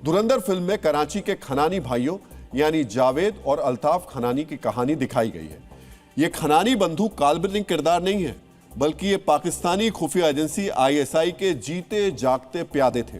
धुरंधर film में कराची के खनानी भाइयों यानी जावेद और अल्ताफ खनानी की कहानी दिखाई गई है। ये खनानी बंधु काल्पनिक किरदार नहीं है, बल्कि ये पाकिस्तानी खुफिया एजेंसी आईएसआई के जीते जागते प्यादे थे।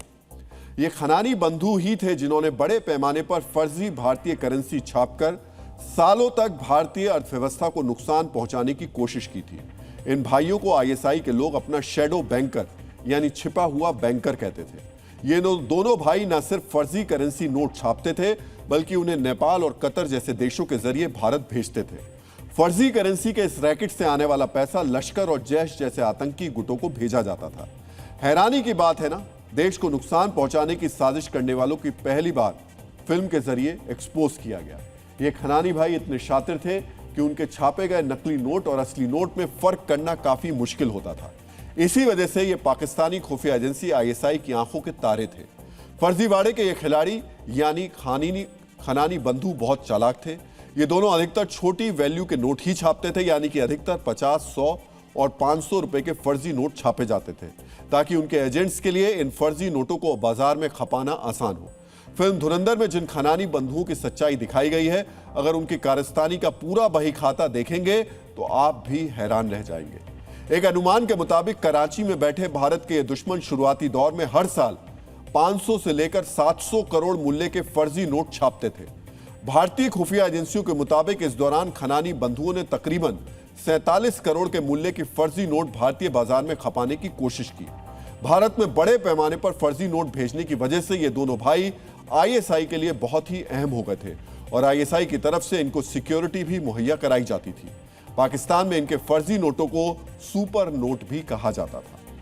ये खनानी बंधु ही थे जिन्होंने बड़े पैमाने पर फर्जी भारतीय करेंसी छापकर सालों तक भारतीय अर्थव्यवस्था को नुकसान पहुंचाने की कोशिश की थी। इन भाइयों को आईएसआई के लोग अपना शैडो बैंकर यानी छिपा हुआ बैंकर कहते थे। ये दोनों भाई न सिर्फ फर्जी करेंसी नोट छापते थे, बल्कि उन्हें नेपाल और कतर जैसे देशों के जरिए भारत भेजते थे। फर्जी करेंसी के इस रैकेट से आने वाला पैसा लश्कर और जैश जैसे आतंकी गुटों को भेजा जाता था। हैरानी की बात है ना, देश को नुकसान पहुंचाने की साजिश करने वालों की पहली बार फिल्म के जरिए एक्सपोज किया गया। ये खनानी भाई इतने शातिर थे कि उनके छापे गए नकली नोट और असली नोट में फर्क करना काफी मुश्किल होता था। इसी वजह से ये पाकिस्तानी खुफिया एजेंसी आईएसआई की आंखों के तारे थे। फर्जीवाड़े के ये खिलाड़ी यानी खनानी बंधु बहुत चालाक थे। ये दोनों अधिकतर छोटी वैल्यू के नोट ही छापते थे, यानी कि अधिकतर 50, 100 और 500 रुपए के फर्जी नोट छापे जाते थे, ताकि उनके एजेंट्स के लिए इन फर्जी नोटों को बाजार में खपाना आसान हो। फिल्म धुरंधर में जिन खनानी बंधुओं की सच्चाई दिखाई गई है, अगर उनकी कारस्तानी का पूरा बही खाता देखेंगे तो आप भी हैरान रह जाएंगे। एक अनुमान के मुताबिक कराची में बैठे भारत के ये दुश्मन शुरुआती दौर में हर साल 500 से लेकर 700 करोड़ मूल्य के फर्जी नोट छापते थे। भारतीय खुफिया एजेंसियों के मुताबिक इस दौरान खनानी बंधुओं ने तकरीबन 47 करोड़ के मूल्य के फर्जी नोट भारतीय बाजार में खपाने की कोशिश की। भारत में बड़े पैमाने पर फर्जी नोट भेजने की वजह से ये दोनों भाई आईएसआई के लिए बहुत ही अहम हो गए थे और आईएसआई की तरफ से इनको सिक्योरिटी भी मुहैया कराई जाती थी। पाकिस्तान में इनके फर्जी नोटों को सुपर नोट भी कहा जाता था।